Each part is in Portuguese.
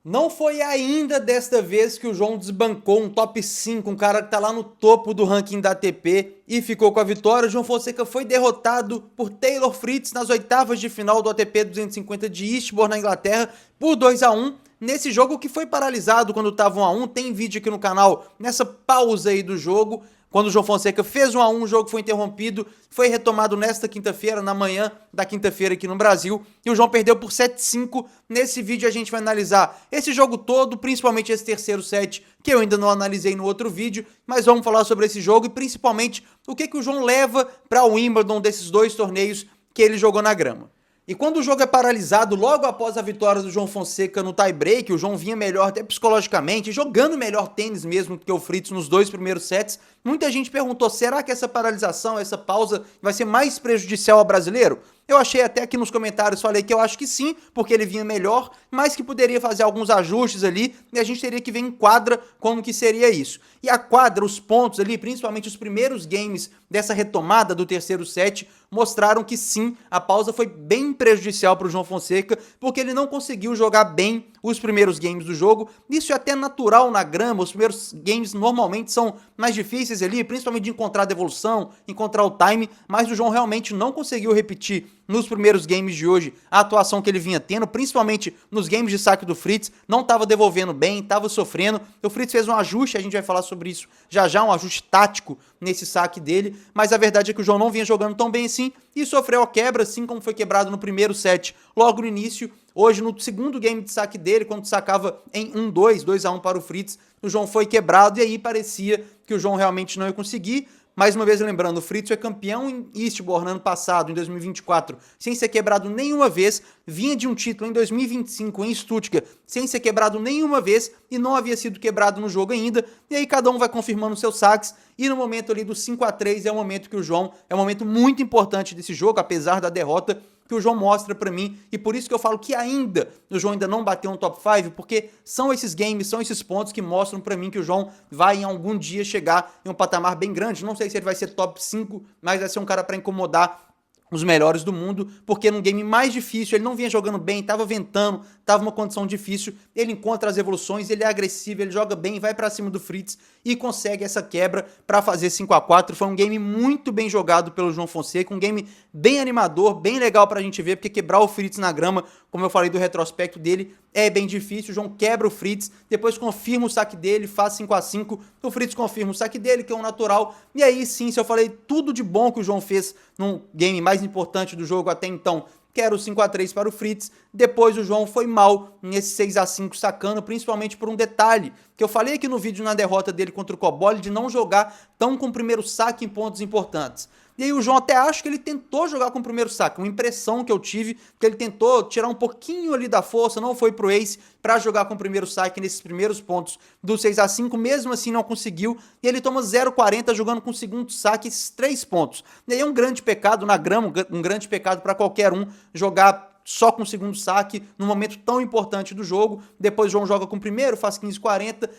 Não foi ainda desta vez que o João desbancou um top 5, um cara que tá lá no topo do ranking da ATP e ficou com a vitória. O João Fonseca foi derrotado por Taylor Fritz nas oitavas de final do ATP 250 de Eastbourne, na Inglaterra, por 2-1. Nesse jogo que foi paralisado quando estava 1-1, tem vídeo aqui no canal nessa pausa aí do jogo. Quando o João Fonseca fez 1-1, o jogo foi interrompido, foi retomado nesta quinta-feira, na manhã da quinta-feira aqui no Brasil, e o João perdeu por 7-5. Nesse vídeo a gente vai analisar esse jogo todo, principalmente esse terceiro set, que eu ainda não analisei no outro vídeo, mas vamos falar sobre esse jogo e principalmente o que o João leva para o Wimbledon desses dois torneios que ele jogou na grama. E quando o jogo é paralisado, logo após a vitória do João Fonseca no tie-break, o João vinha melhor até psicologicamente, jogando melhor tênis mesmo que o Fritz nos dois primeiros sets. Muita gente perguntou, será que essa paralisação, essa pausa vai ser mais prejudicial ao brasileiro? Eu achei até aqui nos comentários, falei que eu acho que sim, porque ele vinha melhor, mas que poderia fazer alguns ajustes ali, e a gente teria que ver em quadra como que seria isso. E a quadra, os pontos ali, principalmente os primeiros games dessa retomada do terceiro set, mostraram que sim, a pausa foi bem prejudicial para o João Fonseca, porque ele não conseguiu jogar bem os primeiros games do jogo. Isso é até natural na grama, os primeiros games normalmente são mais difíceis ali, principalmente de encontrar a devolução, encontrar o time, mas o João realmente não conseguiu repetir nos primeiros games de hoje a atuação que ele vinha tendo, principalmente nos games de saque do Fritz, não estava devolvendo bem, estava sofrendo. O Fritz fez um ajuste, a gente vai falar sobre isso já já, um ajuste tático nesse saque dele, mas a verdade é que o João não vinha jogando tão bem assim e sofreu a quebra, assim como foi quebrado no primeiro set, logo no início. Hoje, no segundo game de saque dele, quando sacava em 1-2, 2-1 para o Fritz, o João foi quebrado e aí parecia que o João realmente não ia conseguir. Mais uma vez lembrando, o Fritz foi campeão em Eastbourne ano passado, em 2024, sem ser quebrado nenhuma vez, vinha de um título em 2025 em Stuttgart, sem ser quebrado nenhuma vez e não havia sido quebrado no jogo ainda, e aí cada um vai confirmando seus saques, e no momento ali do 5-3 é o momento que o João, é um momento muito importante desse jogo, apesar da derrota, que o João mostra pra mim, e por isso que eu falo que ainda o João ainda não bateu um top 5, porque são esses games, são esses pontos que mostram pra mim que o João vai em algum dia chegar em um patamar bem grande. Não sei se ele vai ser top 5, mas vai ser um cara pra incomodar os melhores do mundo, porque num game mais difícil, ele não vinha jogando bem, tava ventando, tava uma condição difícil, ele encontra as evoluções, ele é agressivo, ele joga bem, vai pra cima do Fritz e consegue essa quebra pra fazer 5-4. Foi um game muito bem jogado pelo João Fonseca, um game bem animador, bem legal pra gente ver, porque quebrar o Fritz na grama, como eu falei do retrospecto dele, é bem difícil. O João quebra o Fritz, depois confirma o saque dele, faz 5-5, o Fritz confirma o saque dele, que é um natural, e aí sim, se eu falei tudo de bom que o João fez num game mais importante do jogo até então, que era o 5-3 para o Fritz, depois o João foi mal nesse 6-5 sacando, principalmente por um detalhe, que eu falei aqui no vídeo na derrota dele contra o Coboli, de não jogar tão com o primeiro saque em pontos importantes. E aí o João até acho que ele tentou jogar com o primeiro saque, uma impressão que eu tive, que ele tentou tirar um pouquinho ali da força, não foi pro ace para jogar com o primeiro saque nesses primeiros pontos do 6-5, mesmo assim não conseguiu, e ele toma 0,40 jogando com o segundo saque esses 3 pontos. E aí é um grande pecado na grama, um grande pecado para qualquer um jogar só com o segundo saque, num momento tão importante do jogo. Depois o João joga com o primeiro, faz 15-40,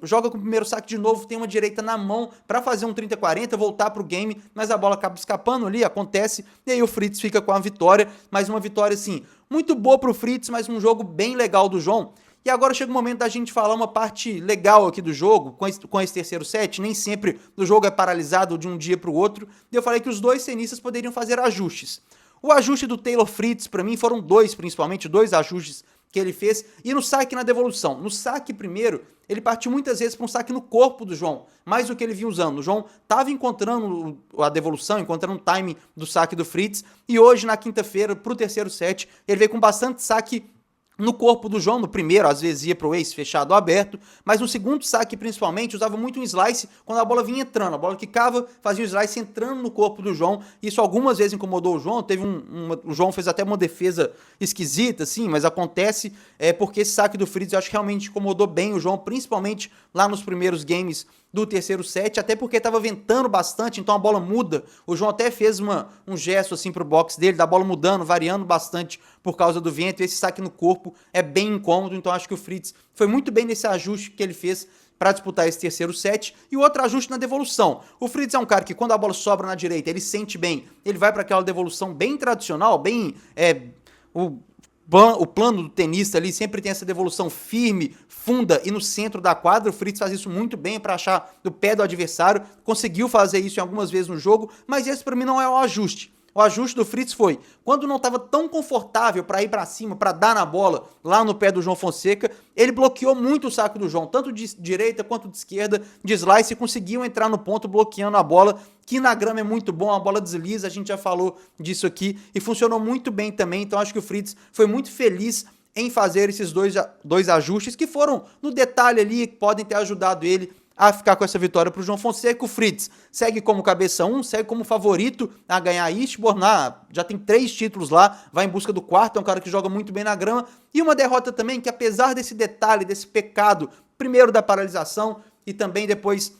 joga com o primeiro saque de novo, tem uma direita na mão para fazer um 30-40, voltar pro game, mas a bola acaba escapando ali, acontece, e aí o Fritz fica com a vitória, mas uma vitória assim, muito boa pro Fritz, mas um jogo bem legal do João. E agora chega o momento da gente falar uma parte legal aqui do jogo, com esse terceiro set, nem sempre o jogo é paralisado de um dia para o outro, e eu falei que os dois tenistas poderiam fazer ajustes. O ajuste do Taylor Fritz, para mim, foram dois, principalmente, dois ajustes que ele fez, e no saque e na devolução. No saque primeiro, ele partiu muitas vezes para um saque no corpo do João, mais do que ele vinha usando. O João estava encontrando a devolução, encontrando o time do saque do Fritz, e hoje, na quinta-feira, para o terceiro set, ele veio com bastante saque no corpo do João. No primeiro, às vezes ia pro ace fechado ou aberto, mas no segundo saque, principalmente, usava muito um slice quando a bola vinha entrando. A bola quicava, fazia um slice entrando no corpo do João. Isso algumas vezes incomodou o João. O João fez até uma defesa esquisita, assim, mas acontece porque esse saque do Fritz eu acho que realmente incomodou bem o João, principalmente lá nos primeiros games do terceiro set, até porque estava ventando bastante, então a bola muda. O João até fez um gesto assim pro box dele, da bola mudando, variando bastante por causa do vento, e esse saque no corpo é bem incômodo, então acho que o Fritz foi muito bem nesse ajuste que ele fez para disputar esse terceiro set. E o outro ajuste na devolução. O Fritz é um cara que quando a bola sobra na direita, ele sente bem, ele vai para aquela devolução bem tradicional, bem o plano do tenista ali sempre tem essa devolução firme, funda e no centro da quadra. O Fritz faz isso muito bem para achar o pé do adversário, conseguiu fazer isso em algumas vezes no jogo, mas esse para mim não é o ajuste. O ajuste do Fritz foi, quando não estava tão confortável para ir para cima, para dar na bola lá no pé do João Fonseca, ele bloqueou muito o saque do João, tanto de direita quanto de esquerda, de slice, e conseguiu entrar no ponto bloqueando a bola, que na grama é muito bom, a bola desliza, a gente já falou disso aqui, e funcionou muito bem também. Então acho que o Fritz foi muito feliz em fazer esses dois ajustes, que foram no detalhe ali, que podem ter ajudado ele a ficar com essa vitória para o João Fonseca. O Fritz segue como cabeça 1, segue como favorito a ganhar a Eastbourne, já tem 3 títulos lá, vai em busca do 4º, é um cara que joga muito bem na grama, e uma derrota também que, apesar desse detalhe, desse pecado, primeiro da paralisação e também depois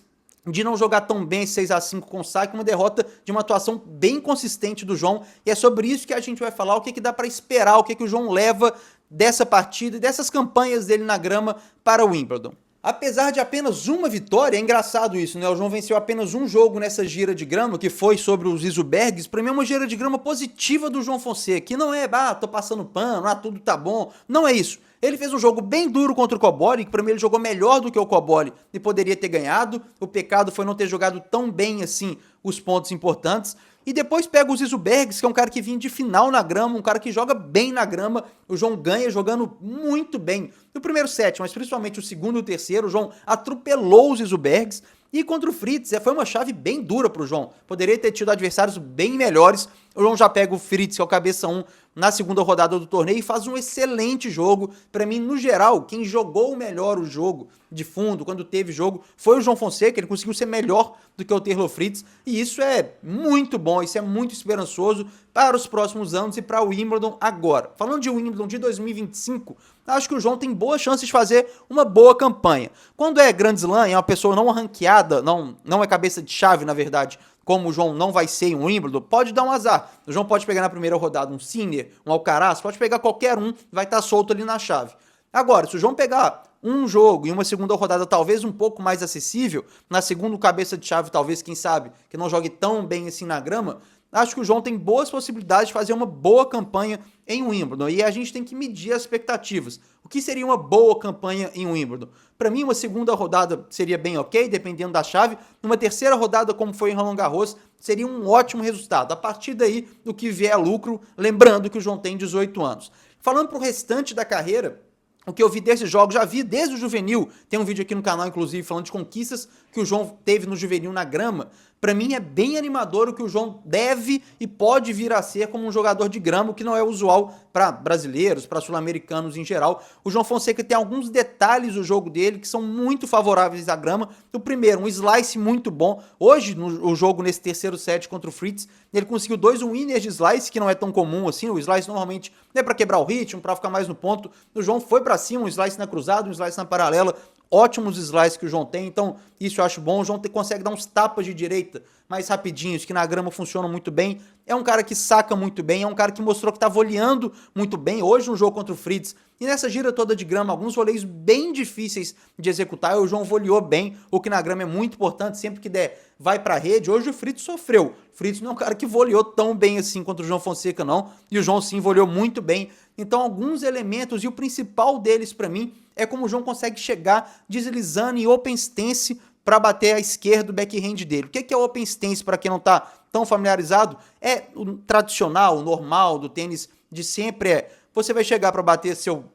de não jogar tão bem 6-5 com o saque, uma derrota de uma atuação bem consistente do João, e é sobre isso que a gente vai falar, o que dá para esperar, o que o João leva dessa partida e dessas campanhas dele na grama para o Wimbledon. Apesar de apenas uma vitória, é engraçado isso, né? O João venceu apenas um jogo nessa gira de grama, que foi sobre os Isobergs. Pra mim é uma gira de grama positiva do João Fonseca, que não é, tô passando pano, tudo tá bom. Não é isso. Ele fez um jogo bem duro contra o Cobolli, que pra mim ele jogou melhor do que o Cobolli e poderia ter ganhado. O pecado foi não ter jogado tão bem assim os pontos importantes. E depois pega os Isobergs, que é um cara que vinha de final na grama, um cara que joga bem na grama. O João ganha jogando muito bem no primeiro set, mas principalmente o segundo e o terceiro. O João atropelou os Isobergs. E contra o Fritz, foi uma chave bem dura pro João. Poderia ter tido adversários bem melhores. O João já pega o Fritz, que é o cabeça 1, na segunda rodada do torneio, e faz um excelente jogo. Pra mim, no geral, quem jogou melhor o jogo de fundo, quando teve jogo, foi o João Fonseca. Ele conseguiu ser melhor do que o Taylor Fritz. E isso é muito bom, isso é muito esperançoso para os próximos anos e para o Wimbledon agora. Falando de Wimbledon de 2025, acho que o João tem boas chances de fazer uma boa campanha. Quando é Grand Slam, é uma pessoa não ranqueada, não é cabeça de chave, na verdade, como o João não vai ser em Wimbledon, pode dar um azar. O João pode pegar na primeira rodada um Sinner, um Alcaraz, pode pegar qualquer um, vai estar solto ali na chave. Agora, se o João pegar um jogo e uma segunda rodada talvez um pouco mais acessível, na segunda cabeça de chave talvez, quem sabe, que não jogue tão bem assim na grama, acho que o João tem boas possibilidades de fazer uma boa campanha em Wimbledon, e a gente tem que medir as expectativas. O que seria uma boa campanha em Wimbledon? Para mim, uma segunda rodada seria bem ok, dependendo da chave. Uma terceira rodada, como foi em Roland Garros, seria um ótimo resultado. A partir daí, do que vier lucro, lembrando que o João tem 18 anos. Falando pro restante da carreira, o que eu vi desses jogos, já vi desde o juvenil, tem um vídeo aqui no canal, inclusive, falando de conquistas que o João teve no juvenil na grama. Pra mim é bem animador o que o João deve e pode vir a ser como um jogador de grama, o que não é usual para brasileiros, para sul-americanos em geral. O João Fonseca tem alguns detalhes do jogo dele que são muito favoráveis à grama. O primeiro, um slice muito bom. Hoje, no jogo nesse terceiro set contra o Fritz, ele conseguiu 2 winners de slice, que não é tão comum assim. O slice normalmente é para quebrar o ritmo, para ficar mais no ponto. O João foi para cima, um slice na cruzada, um slice na paralela. Ótimos slices que o João tem, então isso eu acho bom. O João consegue dar uns tapas de direita mais rapidinhos, que na grama funcionam muito bem. É um cara que saca muito bem, é um cara que mostrou que tá voleando muito bem. Hoje no jogo contra o Fritz e nessa gira toda de grama, alguns voleios bem difíceis de executar, e o João voleou bem, o que na grama é muito importante, sempre que der, vai pra rede. Hoje o Fritz sofreu. O Fritz não é um cara que voleou tão bem assim contra o João Fonseca, não, e o João sim voleou muito bem. Então alguns elementos, e o principal deles pra mim, é como o João consegue chegar deslizando em open stance para bater à esquerda o backhand dele. O que é open stance, para quem não está tão familiarizado? É o tradicional, o normal do tênis de sempre. Você vai chegar para bater seu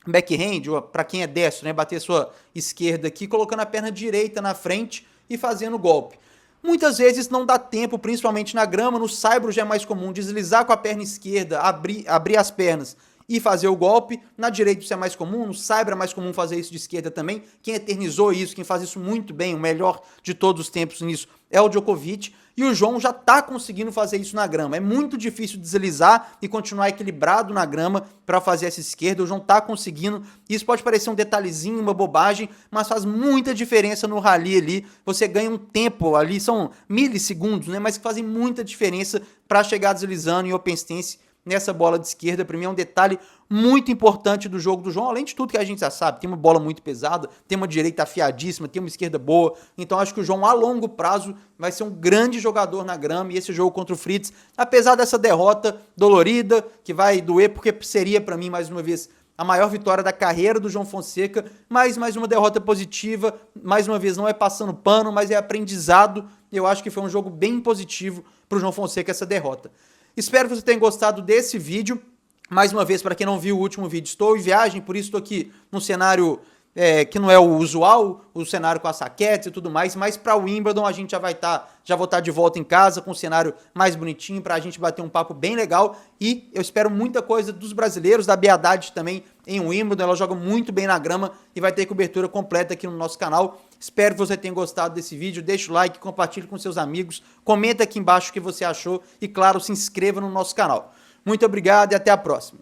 backhand, ou para quem é destro, né, bater sua esquerda aqui, colocando a perna direita na frente e fazendo o golpe. Muitas vezes não dá tempo, principalmente na grama. No saibro já é mais comum deslizar com a perna esquerda, abrir as pernas e fazer o golpe. Na direita isso é mais comum, no saibro é mais comum fazer isso de esquerda também. Quem eternizou isso, quem faz isso muito bem, o melhor de todos os tempos nisso, é o Djokovic. E o João já tá conseguindo fazer isso na grama. É muito difícil deslizar e continuar equilibrado na grama para fazer essa esquerda. O João tá conseguindo. Isso pode parecer um detalhezinho, uma bobagem, mas faz muita diferença no rally ali. Você ganha um tempo ali, são milissegundos, né? Mas que fazem muita diferença para chegar deslizando em open stance nessa bola de esquerda. Para mim é um detalhe muito importante do jogo do João, além de tudo que a gente já sabe, tem uma bola muito pesada, tem uma direita afiadíssima, tem uma esquerda boa, então acho que o João a longo prazo vai ser um grande jogador na grama, e esse jogo contra o Fritz, apesar dessa derrota dolorida, que vai doer, porque seria para mim, mais uma vez, a maior vitória da carreira do João Fonseca, mas mais uma derrota positiva, mais uma vez não é passando pano, mas é aprendizado. Eu acho que foi um jogo bem positivo para o João Fonseca essa derrota. Espero que você tenha gostado desse vídeo. Mais uma vez, para quem não viu o último vídeo, estou em viagem, por isso estou aqui num cenário que não é o usual, o cenário com as raquetes e tudo mais, mas para o Wimbledon a gente já vou estar de volta em casa com um cenário mais bonitinho para a gente bater um papo bem legal, e eu espero muita coisa dos brasileiros, da Bea Haddad também em Wimbledon, ela joga muito bem na grama e vai ter cobertura completa aqui no nosso canal. Espero que você tenha gostado desse vídeo, deixa o like, compartilhe com seus amigos, comenta aqui embaixo o que você achou e, claro, se inscreva no nosso canal. Muito obrigado e até a próxima.